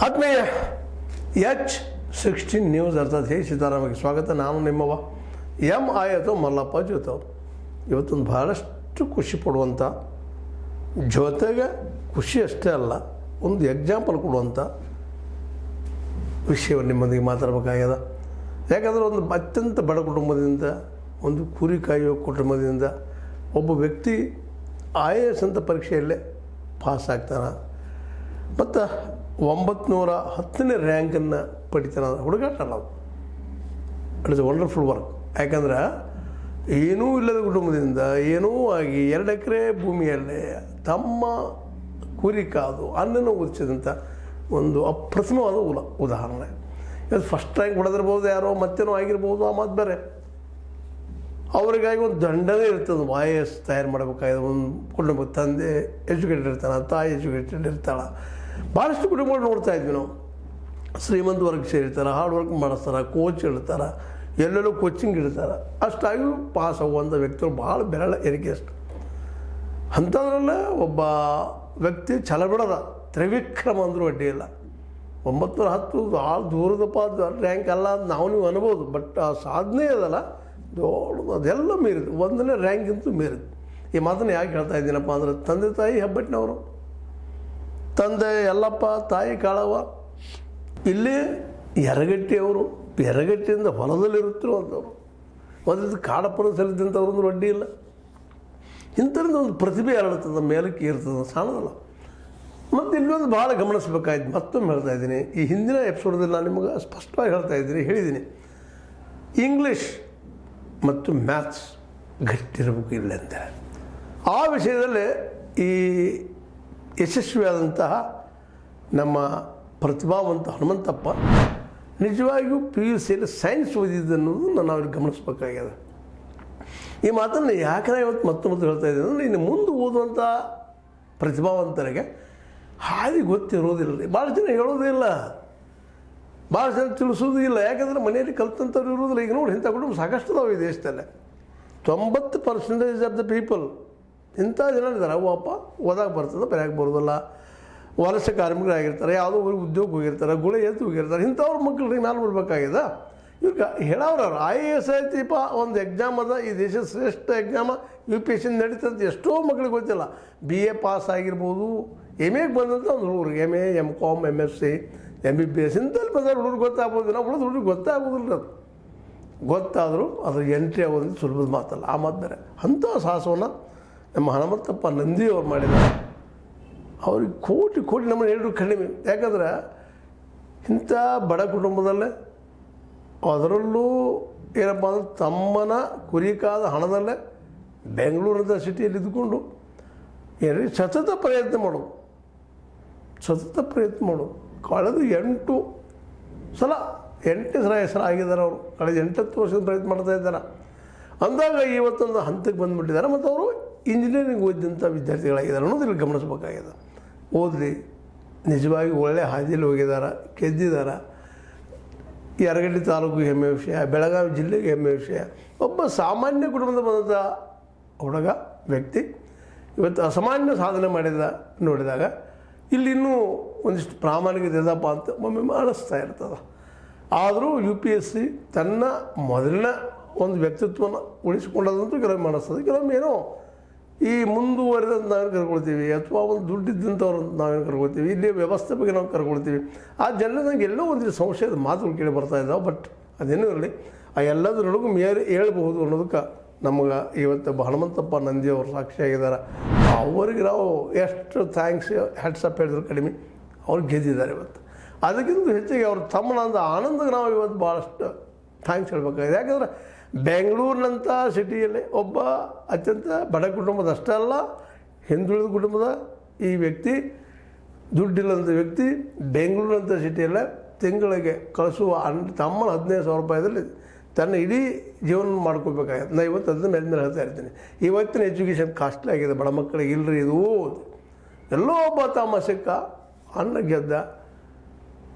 ಆತ್ಮೀಯ H16 news ಅರ್ಥಾತ್ ಹೇ ಸೀತಾರಾಮಕ್ಕೆ ಸ್ವಾಗತ. ನಾನು ನಿಮ್ಮವ MI ಅಥವಾ ಮಲ್ಲಪ್ಪ ಜೋತವ್ರು. ಇವತ್ತೊಂದು ಭಾಳಷ್ಟು ಖುಷಿ ಪಡುವಂಥ, ಜೊತೆಗೆ ಖುಷಿ ಅಷ್ಟೇ ಅಲ್ಲ, ಒಂದು ಎಕ್ಸಾಂಪಲ್ ಕೊಡುವಂಥ ವಿಷಯವನ್ನು ನಿಮ್ಮೊಂದಿಗೆ ಮಾತಾಡಬೇಕಾಗ್ಯದ. ಯಾಕಂದರೆ ಒಂದು ಅತ್ಯಂತ ಬಡ ಕುಟುಂಬದಿಂದ, ಒಂದು ಕುರಿ ಕಾಯುವ ಕುಟುಂಬದಿಂದ ಒಬ್ಬ ವ್ಯಕ್ತಿ IAS ಅಂತ ಪರೀಕ್ಷೆಯಲ್ಲೇ ಪಾಸ್ ಆಗ್ತಾನೆ ಮತ್ತು 910ನೇ ರ್ಯಾಂಕನ್ನು ಪಡಿತಾನೆ. ಹುಡುಗಾಟ ಅಲ್ಲ ಅದು. It is wonderful work. ಯಾಕಂದ್ರೆ ಏನೂ ಇಲ್ಲದ ಕುಟುಂಬದಿಂದ ಏನೂ ಆಗಿ 2 ಎಕರೆ ಭೂಮಿಯಲ್ಲೇ ತಮ್ಮ ಕುರಿ ಕಾದು ಅನ್ನನ ಉದಿಸಿದಂಥ ಒಂದು ಅಪ್ರತಿಮವಾದ ಉದಾಹರಣೆ. ಇದು ಫಸ್ಟ್ ರ್ಯಾಂಕ್ ಹೊಡೆದಿರ್ಬೋದು, ಯಾರೋ ಮತ್ತೇನೋ ಆಗಿರ್ಬೋದು, ಆ ಮಾತು ಬೇರೆ. ಅವರಿಗಾಗಿ ಒಂದು ದಂಡನೇ ಇರ್ತದೆ. IAS ತಯಾರು ಮಾಡಬೇಕಾಗಿದೆ. ಒಂದು ಕುಟುಂಬ ತಂದೆ ಎಜುಕೇಟೆಡ್ ಇರ್ತಾನೆ, ತಾಯಿ ಎಜುಕೇಟೆಡ್ ಇರ್ತಾಳೆ. ಭಾಳಷ್ಟು ಕುಟುಂಬಗಳು ನೋಡ್ತಾ ಇದ್ವಿ ನಾವು. ಶ್ರೀಮಂತ ವರ್ಗ ಸೇರಿರ್ತಾರೆ, ಹಾರ್ಡ್ ವರ್ಕ್ ಮಾಡಿಸ್ತಾರೆ, ಕೋಚ್ ಇಡ್ತಾರೆ, ಎಲ್ಲೆಲ್ಲೋ ಕೋಚಿಂಗ್ ಇಡ್ತಾರೆ. ಅಷ್ಟಾಗಿ ಪಾಸ್ ಆಗುವಂಥ ವ್ಯಕ್ತಿಗಳು ಭಾಳ ಬೆರಳ ಏರಿಕೆ ಅಷ್ಟು. ಅಂಥದ್ರಲ್ಲೇ ಒಬ್ಬ ವ್ಯಕ್ತಿ ಛಲ ಬಿಡೋದ, ತ್ರಿವಿಕ್ರಮ ಅಂದರೂ ಅಡ್ಡಿ ಇಲ್ಲ. 910 ಭಾಳ ದೂರದಪ್ಪ ರ್ಯಾಂಕ್ ಅಲ್ಲ ಅಂತ ನಾವು ನೀವು ಅನ್ಬೋದು. ಬಟ್ ಆ ಸಾಧನೆ ಅದಲ್ಲ ದೊಡ್ಡದು, ಅದೆಲ್ಲ ಮೀರಿದು. 1ನೇ ರ್ಯಾಂಕಿಂತೂ ಮೀರಿದು. ಈ ಮಾತನ್ನು ಯಾಕೆ ಹೇಳ್ತಾ ಇದ್ದೀನಪ್ಪ ಅಂದ್ರೆ, ತಂದೆ ತಾಯಿ ಹೆಬ್ಬಟ್ಟಿನವರು, ತಂದೆ ಯಲ್ಲಪ್ಪ, ತಾಯಿ ಕಾಳವ್ವ. ಇಲ್ಲಿ ಯರಗಟ್ಟಿಯವರು, ಯರಗಟ್ಟಿಯಿಂದ ಹೊಲದಲ್ಲಿರುತ್ತಿರುವಂಥವ್ರು, ಒಂದು ಕಾಡಪ್ಪನ ಸಲಿದ್ದಂಥವ್ರೊಂದು ಅಡ್ಡಿ ಇಲ್ಲ. ಇಂಥರಿಂದ ಒಂದು ಪ್ರತಿಭೆ ಹರಡ್ತದೆ, ಮೇಲಕ್ಕೆ ಇರ್ತದೆ, ಸಾಣದಲ್ಲ. ಮತ್ತು ಇಲ್ಲೊಂದು ಭಾಳ ಗಮನಿಸಬೇಕಾಯ್ತು. ಮತ್ತೊಮ್ಮೆ ಹೇಳ್ತಾ ಇದ್ದೀನಿ, ಈ ಹಿಂದಿನ ಎಪಿಸೋಡ್ದಲ್ಲಿ ನಾನು ನಿಮಗೆ ಸ್ಪಷ್ಟವಾಗಿ ಹೇಳ್ತಾ ಇದ್ದೀನಿ, ಹೇಳಿದ್ದೀನಿ, ಇಂಗ್ಲೀಷ್ ಮತ್ತು ಮ್ಯಾಥ್ಸ್ ಗಟ್ಟಿರಬೇಕು ಇಲ್ಲ ಅಂತೇಳಿ. ಆ ವಿಷಯದಲ್ಲಿ ಈ ಯಶಸ್ವಿಯಾದಂತಹ ನಮ್ಮ ಪ್ರತಿಭಾವಂತ ಹನುಮಂತಪ್ಪ ನಿಜವಾಗಿಯೂ PUCಯಲ್ಲಿ ಸೈನ್ಸ್ ಓದಿದ್ದನ್ನೋದು ನಾನು ಅವ್ರಿಗೆ ಗಮನಿಸಬೇಕಾಗ್ಯದ. ಈ ಮಾತನ್ನು ಯಾಕೆ ಇವತ್ತು ಮತ್ತೊಮ್ಮೆ ಹೇಳ್ತಾ ಇದ್ದೀನಿ ಅಂದರೆ, ಇನ್ನು ಮುಂದೆ ಓದುವಂಥ ಪ್ರತಿಭಾವಂತರಿಗೆ ಹಾದಿ ಗೊತ್ತಿರೋದಿಲ್ಲ ರೀ. ಭಾಳ ಜನ ಹೇಳೋದೇ ಇಲ್ಲ, ಭಾಳ ಜನ ತಿಳಿಸೋದು ಇಲ್ಲ. ಯಾಕಂದರೆ ಮನೆಯಲ್ಲಿ ಕಲ್ತಂಥವ್ರು ಇರೋದಿಲ್ಲ. ಈಗ ನೋಡಿ, ಇಂಥ ಕುಟುಂಬ ಸಾಕಷ್ಟು ಅದಾವೆ ಈ ದೇಶದಲ್ಲೇ. 90% ಆಫ್ ದ ಪೀಪಲ್ ಇಂಥ ಜನ ಇದ್ದಾರೆ. ಅಪ್ಪ ಓದಕ್ಕೆ ಬರ್ತದೆ, ಬರೆಯೋಕ್ಕೆ ಬರೋದಿಲ್ಲ, ವಲಸೆ ಕಾರ್ಮಿಕರಾಗಿರ್ತಾರೆ, ಯಾವುದೋ ಊರಿಗೆ ಉದ್ಯೋಗ ಹೋಗಿರ್ತಾರೆ, ಗುಳೆ ಎದ್ದು ಹೋಗಿರ್ತಾರೆ. ಇಂಥವ್ರ ಮಕ್ಕಳಿಗೆ ನಾನು ಬಿಡ್ಬೇಕಾಗ್ಯದ. ಇವ್ರಿಗೆ ಹೇಳೋರು IAS ಐತಿಪ್ಪ, ಒಂದು ಎಕ್ಸಾಮ್ ಅದ, ಈ ದೇಶದ ಶ್ರೇಷ್ಠ ಎಕ್ಸಾಮ UPSC ನಡೀತಂತ ಎಷ್ಟೋ ಮಕ್ಳಿಗೆ ಗೊತ್ತಿಲ್ಲ. BA ಪಾಸ್ ಆಗಿರ್ಬೋದು, MA ಬಂದಂಥ ಒಂದು ಹುಡುಗರಿಗೆ MA, MCom, MSc, MBBS ಇಂಥಲ್ಲಿ ಬಂದರೆ ಹುಡುಗರು ಗೊತ್ತಾಗ್ಬೋದು. ನಾವು ಉಳಿದು ಹುಡುಗರು ಗೊತ್ತಾಗೋದಿಲ್ಲ. ಅದು ಗೊತ್ತಾದರೂ ಅದ್ರ ಎಂಟ್ರಿ ಆಗೋದು ಸುಲಭದ ಮಾತಲ್ಲ. ಆ ಮಾತು ಬೇರೆ. ಅಂಥ ಸಾಹಸವನ್ನು ನಮ್ಮ ಹನುಮಂತಪ್ಪ ನಂದಿಯವ್ರು ಮಾಡಿದ್ದಾರೆ. ಅವ್ರಿಗೆ ಕೋಟಿ ಕೋಟಿ ನಮ್ಮನ್ನು ಹೇಳಿದ್ರು ಕಡಿಮೆ. ಯಾಕಂದ್ರೆ ಇಂಥ ಬಡ ಕುಟುಂಬದಲ್ಲೇ, ಅದರಲ್ಲೂ ಏನಪ್ಪ ಅಂದ್ರೆ ತಮ್ಮನ ಕುರಿಕಾದ ಹಣದಲ್ಲೇ ಬೆಂಗಳೂರಿನ ಸಿಟಿಯಲ್ಲಿ ಇದ್ದುಕೊಂಡು ಏನ್ರಿ ಸತತ ಪ್ರಯತ್ನ ಮಾಡೋದು. ಕಳೆದ 8 ಸಲ ಹೆಸರು ಆಗಿದ್ದಾರೆ ಅವರು. ಕಳೆದ 8-10 ವರ್ಷದ ಪ್ರಯತ್ನ ಮಾಡ್ತಾ ಇದ್ದಾರೆ. ಅಂದಾಗ ಇವತ್ತೊಂದು ಹಂತಕ್ಕೆ ಬಂದುಬಿಟ್ಟಿದ್ದಾರೆ. ಮತ್ತು ಅವರು ಇಂಜಿನಿಯರಿಂಗ್ ಓದಿದಂಥ ವಿದ್ಯಾರ್ಥಿಗಳಾಗಿದ್ದಾರೆ ಅನ್ನೋದು ಇಲ್ಲಿ ಗಮನಿಸಬೇಕಾಗಿದೆ. ಓದಲಿ, ನಿಜವಾಗಿ ಒಳ್ಳೆಯ ಹಾದಿಯಲ್ಲಿ ಹೋಗಿದ್ದಾರೆ, ಗೆದ್ದಿದ್ದಾರೆ. ಯರಗಟ್ಟಿ ತಾಲೂಕು ಹೆಮ್ಮೆ ವಿಷಯ, ಬೆಳಗಾವಿ ಜಿಲ್ಲೆಗೆ ಹೆಮ್ಮೆ ವಿಷಯ. ಒಬ್ಬ ಸಾಮಾನ್ಯ ಕುಟುಂಬದ ಬಂದಂಥ ಹುಡುಗ ವ್ಯಕ್ತಿ ಇವತ್ತು ಅಸಾಮಾನ್ಯ ಸಾಧನೆ ನೋಡಿದಾಗ ಇಲ್ಲಿ ಇನ್ನೂ ಒಂದಿಷ್ಟು ಪ್ರಾಮಾಣಿಕತೆ ಇದಪ್ಪ ಅಂತ ಒಮ್ಮೆ ಅನಿಸ್ತಾ ಇರ್ತದೆ. ಆದರೂ UPSC ತನ್ನ ಮೊದಲಿನ ಒಂದು ವ್ಯಕ್ತಿತ್ವನ ಉಳಿಸಿಕೊಂಡದಂತೂ ಕೆಲವೊಮ್ಮೆ ಅನಿಸ್ತದೆ. ಕೆಲವೊಮ್ಮೆ ಏನೋ ಈ ಮುಂದುವರೆದಂತ ನಾವೇನು ಕರ್ಕೊಳ್ತೀವಿ, ಅಥವಾ ಒಂದು ದುಡ್ಡಿದ್ದಂಥವ್ರು ನಾವೇನು ಕರ್ಕೊಳ್ತೀವಿ, ಇಲ್ಲಿ ವ್ಯವಸ್ಥೆ ಬಗ್ಗೆ ನಾವು ಕರ್ಕೊಳ್ತೀವಿ. ಆ ಜನ ನನಗೆ ಎಲ್ಲೋ ಒಂದಿಷ್ಟು ಸಂಶಯದ ಮಾತುಗಳು ಕೇಳಿ ಬರ್ತಾ ಇದ್ದಾವೆ. ಬಟ್ ಅದೇನೂ ಇರಲಿ, ಆ ಎಲ್ಲದರೊಳಗೂ ಮೇಲೆ ಹೇಳ್ಬಹುದು ಅನ್ನೋದಕ್ಕೆ ನಮಗೆ ಇವತ್ತು ಹನುಮಂತಪ್ಪ ನಂದಿಯವರು ಸಾಕ್ಷಿಯಾಗಿದ್ದಾರೆ. ಅವರಿಗೆ ನಾವು ಎಷ್ಟು ಥ್ಯಾಂಕ್ಸ್ ಹ್ಯಾಟ್ಸಪ್ ಹೇಳಿದ್ರು ಕಡಿಮೆ. ಅವ್ರು ಗೆದ್ದಿದ್ದಾರೆ ಇವತ್ತು. ಅದಕ್ಕಿಂತ ಹೆಚ್ಚಿಗೆ ಅವ್ರ ತಮ್ಮನಂದ ಆನಂದಕ್ಕೆ ನಾವು ಇವತ್ತು ಭಾಳಷ್ಟು ಥ್ಯಾಂಕ್ಸ್ ಹೇಳಬೇಕಾಗಿದೆ. ಯಾಕಂದರೆ ಬೆಂಗಳೂರಿನಂಥ ಸಿಟಿಯಲ್ಲಿ ಒಬ್ಬ ಅತ್ಯಂತ ಬಡ ಕುಟುಂಬದ ಅಷ್ಟೇ ಅಲ್ಲ, ಹಿಂದುಳಿದ ಕುಟುಂಬದ ಈ ವ್ಯಕ್ತಿ, ದುಡ್ಡಿಲ್ಲಂಥ ವ್ಯಕ್ತಿ ಬೆಂಗಳೂರಿನಂಥ ಸಿಟಿಯಲ್ಲೇ ತಿಂಗಳಿಗೆ ಕಳಿಸುವ ತಮ್ಮನ 15,000 ರೂಪಾಯಿದಲ್ಲಿ ತನ್ನ ಇಡೀ ಜೀವನ ಮಾಡ್ಕೋಬೇಕಾಗಿದೆ. ನಾನು ಇವತ್ತು ಅದನ್ನ ಮೇಲೆ ಹೇಳ್ತಾ ಇರ್ತೀನಿ. ಇವತ್ತಿನ ಎಜುಕೇಷನ್ ಕಾಸ್ಟ್ಲಿ ಆಗಿದೆ. ಬಡ ಮಕ್ಕಳಿಗೆ ಇಲ್ಲರಿ, ಇದು ಎಲ್ಲೋ ಒಬ್ಬ ತಮ್ಮ ಸಿಕ್ಕ ಅನ್ನ ಗೆದ್ದ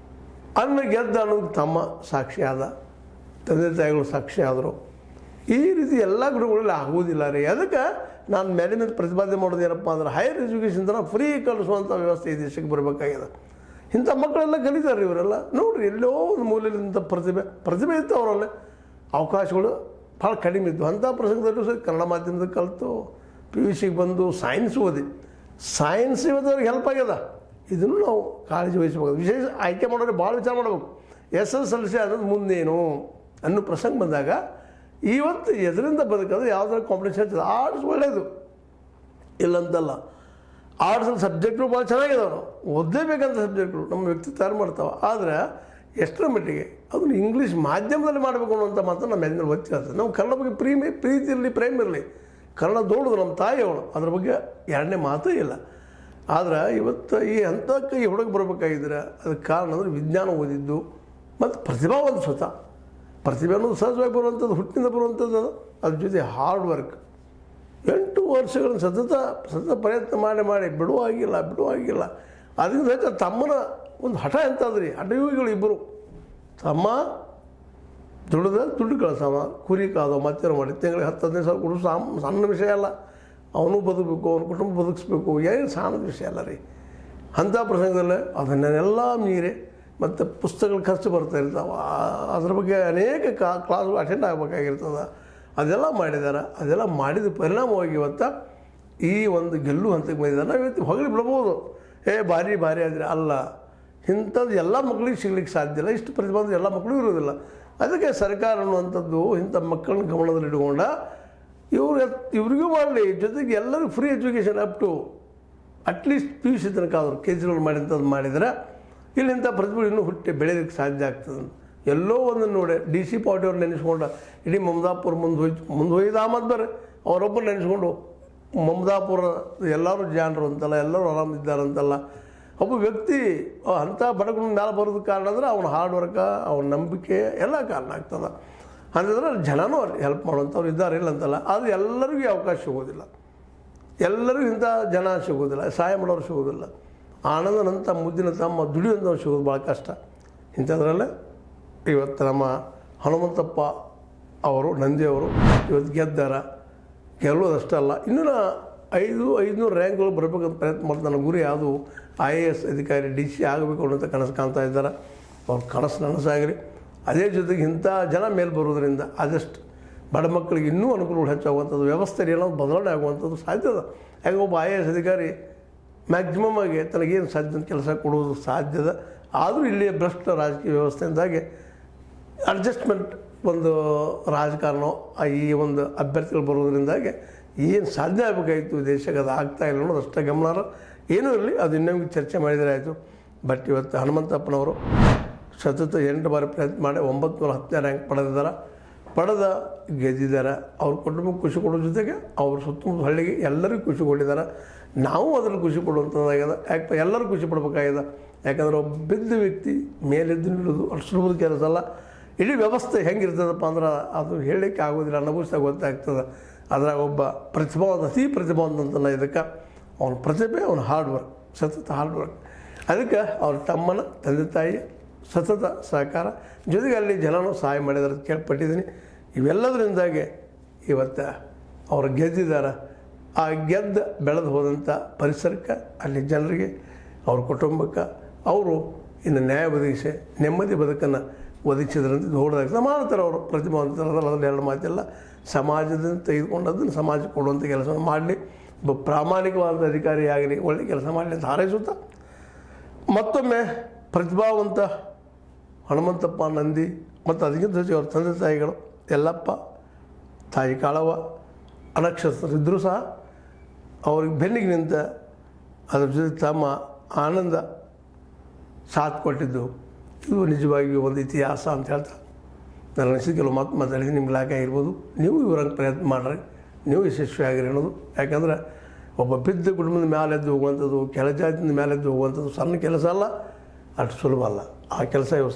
ಅನ್ನೋದು ತಮ್ಮ ಸಾಕ್ಷಿ ಆದ, ತಂದೆ ತಾಯಿಗಳು ಸಾಕ್ಷಿ ಆದರು. ಈ ರೀತಿ ಎಲ್ಲ ಗುರುಗಳಲ್ಲಿ ಆಗುವುದಿಲ್ಲ ರೀ. ಅದಕ್ಕೆ ನಾನು ಮೇಲೆ ಪ್ರತಿಪಾದನೆ ಮಾಡೋದು ಏನಪ್ಪ ಅಂದ್ರೆ, ಹೈಯರ್ ಎಜುಕೇಷನ್ ಥರ ಫ್ರೀ ಕಲಿಸುವಂಥ ವ್ಯವಸ್ಥೆ ಈ ದೇಶಕ್ಕೆ ಬರಬೇಕಾಗಿದೆ. ಇಂಥ ಮಕ್ಕಳೆಲ್ಲ ಕಲಿತಾರೆ ಇವರೆಲ್ಲ ನೋಡಿರಿ ಎಲ್ಲೋ ಒಂದು ಮೂಲೆಯಿಂದ ಪ್ರತಿಭೆ ಇತ್ತು ಅವರಲ್ಲೇ ಅವಕಾಶಗಳು ಭಾಳ ಕಡಿಮೆ ಇದ್ದು ಅಂಥ ಪ್ರಸಂಗದಲ್ಲೂ ಸಹ ಕನ್ನಡ ಮಾಧ್ಯಮದಲ್ಲಿ ಕಲಿತು PUCಗೆ ಬಂದು ಸೈನ್ಸ್ ಓದಿ ಸೈನ್ಸ್ ಇವತ್ತವ್ರಿಗೆ ಹೆಲ್ಪ್ ಆಗ್ಯದ ಇದನ್ನು ನಾವು ಕಾಳಜಿ ವಹಿಸಬೇಕು ವಿಶೇಷ ಆಯ್ಕೆ ಮಾಡೋರಿಗೆ ಭಾಳ ವಿಚಾರ ಮಾಡಬೇಕು SSLC ಅನ್ನೋದು ಮುಂದೇನು ಅನ್ನೋ ಪ್ರಸಂಗ ಬಂದಾಗ ಇವತ್ತು ಎದರಿಂದ ಬದುಕೋದು ಯಾವುದಾದ್ರು ಕಾಂಪಿಟೇಷನ್ ಇರ್ತದೆ ಆರ್ಟ್ಸ್ ಒಳ್ಳೆಯದು ಇಲ್ಲಂತಲ್ಲ ಆರ್ಟ್ಸಲ್ಲಿ ಸಬ್ಜೆಕ್ಟ್ಗಳು ಭಾಳ ಚೆನ್ನಾಗಿದಾವೆ ಓದಲೇಬೇಕಂತ ಸಬ್ಜೆಕ್ಟ್ಗಳು ನಮ್ಮ ವ್ಯಕ್ತಿ ತಯಾರು ಮಾಡ್ತಾವೆ ಆದರೆ ಎಷ್ಟರ ಮಟ್ಟಿಗೆ ಅದನ್ನು ಇಂಗ್ಲೀಷ್ ಮಾಧ್ಯಮದಲ್ಲಿ ಮಾಡಬೇಕು ಅನ್ನೋಂಥ ಮಾತ್ರ ನಮ್ಮ ಹೆಂಗೆ ಒತ್ತಿ ಹೇಳ್ತದೆ ನಾವು ಕನ್ನಡ ಬಗ್ಗೆ ಪ್ರೀತಿ ಇರಲಿ ಪ್ರೇಮ ಇರಲಿ ಕನ್ನಡ ದೊಡ್ಡದು ನಮ್ಮ ತಾಯಿ ಅವಳು ಅದ್ರ ಬಗ್ಗೆ ಎರಡನೇ ಮಾತೇ ಇಲ್ಲ ಆದರೆ ಇವತ್ತು ಈ ಹಂತಕ್ಕೆ ಈ ಹುಡುಗ ಬರಬೇಕಾಗಿದ್ರೆ ಅದಕ್ಕೆ ಕಾರಣ ಅಂದರೆ ವಿಜ್ಞಾನ ಓದಿದ್ದು ಮತ್ತು ಪ್ರತಿಭಾವಂತ ಸ್ವತಃ ಪ್ರತಿಭೆ ಅನ್ನೋದು ಸಹಜವಾಗಿ ಬರುವಂಥದ್ದು ಹುಟ್ಟಿನಿಂದ ಬರುವಂಥದ್ದು ಅದ್ರ ಜೊತೆ ಹಾರ್ಡ್ ವರ್ಕ್ 8 ವರ್ಷಗಳನ್ನು ಸತತ ಪ್ರಯತ್ನ ಮಾಡಿ ಬಿಡುವಾಗಿಲ್ಲ ಅದರಿಂದ ಹೆಚ್ಚು ತಮ್ಮನ ಒಂದು ಹಠ ಎಂತಾದ್ರಿ ಹಠಯೋಗಿಗಳು ಇಬ್ಬರು ತಮ್ಮ ದುಡ್ಡು ಕಳಿಸವ ಕುರಿ ಕಾದವ ಮತ್ತೇನು ಮಾಡಿ ತಿಂಗಳಿಗೆ 10-15 ಸಾವಿರ ಕೊಡು ಸಣ್ಣ ವಿಷಯ ಅಲ್ಲ ಅವನು ಬದುಕಬೇಕು ಅವನ ಕುಟುಂಬ ಬದುಕಿಸ್ಬೇಕು ಏನು ಸಣ್ಣದ ವಿಷಯ ಅಲ್ಲ ರೀ ಅಂಥ ಪ್ರಸಂಗದಲ್ಲೇ ಅದನ್ನೆಲ್ಲ ಮೀರಿ ಮತ್ತು ಪುಸ್ತಕಗಳು ಖರ್ಚು ಬರ್ತಾ ಇರ್ತಾವೆ ಅದ್ರ ಬಗ್ಗೆ ಅನೇಕ ಕ್ಲಾಸ್ಗಳು ಅಟೆಂಡ್ ಆಗಬೇಕಾಗಿರ್ತದೆ ಅದೆಲ್ಲ ಮಾಡಿದ್ದಾರೆ ಅದೆಲ್ಲ ಮಾಡಿದ ಪರಿಣಾಮವಾಗಿ ಇವತ್ತು ಈ ಒಂದು ಗೆಲ್ಲು ಹಂತಕ್ಕೆ ಬಂದಿದ್ದಾರೆ ನಾವು ಇವತ್ತು ಹೊಗಳಿ ಬಿಡ್ಬೋದು ಭಾರಿ ಆದರೆ ಅಲ್ಲ ಇಂಥದ್ದು ಎಲ್ಲ ಮಕ್ಕಳಿಗೆ ಸಿಗ್ಲಿಕ್ಕೆ ಸಾಧ್ಯ ಇಲ್ಲ ಇಷ್ಟು ಪ್ರತಿಭಾವಂತ ಎಲ್ಲ ಮಕ್ಕಳು ಇರೋದಿಲ್ಲ ಅದಕ್ಕೆ ಸರ್ಕಾರ ಅನ್ನುವಂಥದ್ದು ಇಂಥ ಮಕ್ಕಳನ್ನ ಗಮನದಲ್ಲಿಟ್ಕೊಂಡ ಇವ್ರಿಗೂ ಮಾಡಲಿ ಜೊತೆಗೆ ಎಲ್ಲರಿಗೂ free education up to at least PUC ತನಕ ಅವರು ಕೇಜ್ರಿವಾಲ್ ಮಾಡಿದಂಥದ್ದು ಮಾಡಿದರೆ ಇಲ್ಲಿಂಥ ಪ್ರತಿಭೆಗಳು ಇನ್ನೂ ಹುಟ್ಟಿ ಬೆಳೆಯೋದಕ್ಕೆ ಸಾಧ್ಯ ಆಗ್ತದೆ ಎಲ್ಲೋ ಒಂದು ನೋಡಿ DC ಪಾರ್ಟಿಯವ್ರು ನೆನೆಸ್ಕೊಂಡು ಇಡೀ ಮಮದಾಪುರ ಮುಂದೆ ಆಮದು ಬೇರೆ ಅವರೊಬ್ಬರು ನೆನೆಸ್ಕೊಂಡು ಮಮದಾಪುರ ಎಲ್ಲರೂ ಜಾಣರು ಅಂತಲ್ಲ ಎಲ್ಲರೂ ಆರಾಮಿದ್ದಾರಂತಲ್ಲ ಒಬ್ಬ ವ್ಯಕ್ತಿ ಅಂಥ ಬಡಗಳ ಮೇಲೆ ಬರೋದು ಕಾರಣ ಅಂದರೆ ಅವನ ಹಾರ್ಡ್ ವರ್ಕ ಅವನ ನಂಬಿಕೆ ಎಲ್ಲ ಕಾರಣ ಆಗ್ತದೆ ಅಂತಂದ್ರೆ ಜನನೂ ಹೆಲ್ಪ್ ಮಾಡುವಂಥವ್ರು ಇದ್ದಾರೆ ಇಲ್ಲ ಅಂತಲ್ಲ ಆದರೆ ಎಲ್ಲರಿಗೂ ಅವಕಾಶ ಸಿಗೋದಿಲ್ಲ ಎಲ್ಲರಿಗೂ ಇಂಥ ಜನ ಸಿಗೋದಿಲ್ಲ ಸಹಾಯ ಮಾಡೋರು ಸಿಗೋದಿಲ್ಲ ಆನಂದನಂಥ ಮುದ್ದಿನ ತಮ್ಮ ದುಡಿಯುವಂಥವ್ರು ಸಿಗೋದು ಭಾಳ ಕಷ್ಟ ಇಂಥದ್ರಲ್ಲೇ ಇವತ್ತು ನಮ್ಮ ಹನುಮಂತಪ್ಪ ಅವರು ನಂದಿಯವರು ಇವತ್ತು ಗೆಲ್ಲೋದಷ್ಟಲ್ಲ ಇನ್ನೂ 500 ರ್ಯಾಂಕ್ಗಳು ಬರಬೇಕಂತ ಪ್ರಯತ್ನ ಮಾಡ್ತಾರೆ ನನ್ನ ಗುರಿ ಯಾವುದು IAS ಅಧಿಕಾರಿ DC ಆಗಬೇಕು ಅನ್ನೋಂಥ ಕನಸು ಕಾಣ್ತಾ ಇದ್ದಾರೆ ಅವ್ರ ಕನಸು ನನಸಾಗಲಿ ಅದೇ ಜೊತೆಗೆ ಇಂಥ ಜನ ಮೇಲೆ ಬರೋದರಿಂದ ಆದಷ್ಟು ಬಡ ಮಕ್ಕಳಿಗೆ ಇನ್ನೂ ಅನುಕೂಲಗಳು ಹೆಚ್ಚಾಗುವಂಥದ್ದು ವ್ಯವಸ್ಥೆ ಏನೋ ಬದಲಾವಣೆ ಆಗುವಂಥದ್ದು ಸಾಧ್ಯದ ಯಾಕೆ ಒಬ್ಬ IAS ಅಧಿಕಾರಿ ಮ್ಯಾಕ್ಸಿಮಮ್ ಆಗಿ ತನಗೇನು ಸಾಧ್ಯ ಕೆಲಸ ಕೊಡೋದು ಸಾಧ್ಯದ ಆದರೂ ಇಲ್ಲಿ ಭ್ರಷ್ಟ ರಾಜಕೀಯ ವ್ಯವಸ್ಥೆಯಿಂದಾಗಿ ಅಡ್ಜಸ್ಟ್ಮೆಂಟ್ ಒಂದು ರಾಜಕಾರಣ ಈ ಒಂದು ಅಭ್ಯರ್ಥಿಗಳು ಬರೋದ್ರಿಂದಾಗಿ ಏನು ಸಾಧ್ಯ ಆಗಬೇಕಾಗಿತ್ತು ದೇಶಕ್ಕೆ ಅದು ಆಗ್ತಾಯಿಲ್ಲ ಅನ್ನೋದು ಅಷ್ಟೇ ಗಮನಾರ್ಹ ಏನೂ ಇರಲಿ ಅದು ಇನ್ನೊಂದು ಚರ್ಚೆ ಮಾಡಿದರೆ ಆಯಿತು ಬಟ್ ಇವತ್ತು ಹನುಮಂತಪ್ಪನವರು ಸತತ 8 ಬಾರಿ ಪ್ರಯತ್ನ ಮಾಡಿ 910 ರ್ಯಾಂಕ್ ಪಡೆದ ಗೆದ್ದಿದ್ದಾರೆ ಅವ್ರ ಕುಟುಂಬಕ್ಕೆ ಖುಷಿ ಕೊಡೋ ಜೊತೆಗೆ ಅವ್ರ ಸುತ್ತಮುತ್ತ ಹಳ್ಳಿಗೆ ಎಲ್ಲರಿಗೂ ಖುಷಿ ಕೊಟ್ಟಿದ್ದಾರೆ ನಾವು ಅದರಲ್ಲಿ ಖುಷಿ ಪಡುವಂಥದ್ದಾಗ್ಯದ ಯಾಕೆ ಎಲ್ಲರೂ ಖುಷಿ ಪಡ್ಬೇಕಾಗ್ಯದ ಯಾಕಂದ್ರೆ ಒಬ್ಬ ಬಿದ್ದ ವ್ಯಕ್ತಿ ಮೇಲೆದ್ದು ನಿಲ್ಲೋದು ಅಷ್ಟು ಸುಲಭದ ಕೆಲಸ ಅಲ್ಲ ಇಡೀ ವ್ಯವಸ್ಥೆ ಹೆಂಗಿರ್ತದಪ್ಪ ಅಂದ್ರೆ ಅದು ಹೇಳಲಿಕ್ಕೆ ಆಗೋದಿಲ್ಲ ಅನುಭವಿಸ್ದಾಗ ಗೊತ್ತಾಗ್ತದೆ ಅದ್ರಾಗ ಒಬ್ಬ ಅತಿ ಪ್ರತಿಭಾವಂತಲ್ಲ ಇದಕ್ಕೆ ಅವನ ಪ್ರತಿಭೆ ಅವನ ಹಾರ್ಡ್ ವರ್ಕ್ ಸತತ ಹಾರ್ಡ್ ವರ್ಕ್ ಅದಕ್ಕೆ ಅವ್ರ ತಮ್ಮನ ತಂದೆ ತಾಯಿ ಸತತ ಸಹಕಾರ ಜೊತೆಗೆ ಅಲ್ಲಿ ಜನನೂ ಸಹಾಯ ಮಾಡಿದಾರೆ ಕೇಳ್ಪಟ್ಟಿದ್ದೀನಿ ಇವೆಲ್ಲದರಿಂದಾಗಿ ಇವತ್ತು ಅವರು ಗೆದ್ದಿದ್ದಾರೆ ಆ ಬೆಳೆದು ಹೋದಂಥ ಪರಿಸರಕ್ಕೆ ಅಲ್ಲಿ ಜನರಿಗೆ ಅವ್ರ ಕುಟುಂಬಕ್ಕೆ ಅವರು ಇನ್ನು ನ್ಯಾಯ ಒದಗಿಸಿ ನೆಮ್ಮದಿ ಬದುಕನ್ನು ಒದಗಿಸಿದ್ರಂತ ದೊಡ್ಡದಾಗ್ತದೆ ಮಾಡ್ತಾರೆ ಅವರು ಪ್ರತಿಭಾವಂತರಲ್ಲ ಅದರಲ್ಲಿ 2 ಮಾತಿಲ್ಲ ಸಮಾಜದಿಂದ ತೆಗೆದುಕೊಂಡದನ್ನು ಸಮಾಜಕ್ಕೆ ಕೊಡುವಂಥ ಕೆಲಸವನ್ನು ಮಾಡಲಿ ಒಬ್ಬ ಪ್ರಾಮಾಣಿಕವಾದ ಅಧಿಕಾರಿ ಆಗಲಿ ಒಳ್ಳೆ ಕೆಲಸ ಮಾಡಲಿ ಅಂತ ಹಾರೈಸುತ್ತಾ ಮತ್ತೊಮ್ಮೆ ಪ್ರತಿಭಾವಂತ ಹನುಮಂತಪ್ಪ ನಂದಿ ಮತ್ತು ಅದಕ್ಕಿಂತ ಹೆಚ್ಚು ಅವ್ರ ತಂದೆ ತಾಯಿಗಳು ಯಲ್ಲಪ್ಪ ತಾಯಿ ಕಾಳವ್ವ ಅನಕ್ಷತ್ರರಿದ್ದರೂ ಸಹ ಅವ್ರಿಗೆ ಬೆನ್ನಿಗೆ ನಿಂತ ಅದ್ರ ಜೊತೆ ತಮ್ಮ ಆನಂದ ಸಾಥ್ ಕೊಟ್ಟಿದ್ದು ಇದು ನಿಜವಾಗಿಯೂ ಒಂದು ಇತಿಹಾಸ ಅಂತ ಹೇಳ್ತಾ ನಾನು ಅನಿಸಿದ ಕೆಲವು ಮಾತಾಡಿದ್ದೀನಿ ನಿಮ್ಗೆ ಲಾಕ್ ಆಗಿರ್ಬೋದು ನೀವು ಇವ್ರಂಗೆ ಪ್ರಯತ್ನ ಮಾಡಿರಿ ನೀವು ಯಶಸ್ವಿ ಆಗಿರಿ ಅನ್ನೋದು ಯಾಕಂದ್ರೆ ಒಬ್ಬ ಬಿದ್ದ ಕುಟುಂಬದ ಮೇಲೆದ್ದು ಹೋಗುವಂಥದ್ದು ಕೆಳಜಾತಿಯಿಂದ ಮೇಲೆದ್ದು ಹೋಗುವಂಥದ್ದು ಸಣ್ಣ ಕೆಲಸ ಅಲ್ಲ ಅಷ್ಟು ಸುಲಭ ಅಲ್ಲ ಆ ಕೆಲಸ ಇವರು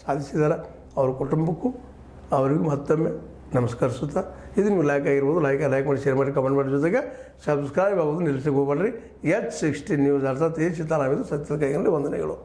ಸಾಧಿಸಿದ್ದಾರೆ ಅವ್ರ ಕುಟುಂಬಕ್ಕೂ ಅವರಿಗೂ ಮತ್ತೊಮ್ಮೆ ನಮಸ್ಕರಿಸುತ್ತಾ ಇದು ನಿಮ್ಗೆ ಲೈಕ್ ಆಗಿರ್ಬೋದು ಲೈಕ್ ಮಾಡಿ ಶೇರ್ ಮಾಡಿ ಕಮೆಂಟ್ ಮಾಡಿ ಜೊತೆಗೆ ಸಬ್ಸ್ಕ್ರೈಬ್ ಆಗೋದು ನಿಲ್ಲಿಸಿಗೆ ಹೋಗ್ಬೇಡ್ರಿ H16 ನ್ಯೂಸ್ ಅರ್ಥಾತ್ ಸೀತಾರಾಮದು ಸತ್ಯದ ಕೈಗಳಲ್ಲಿ ವಂದನೆಗಳು.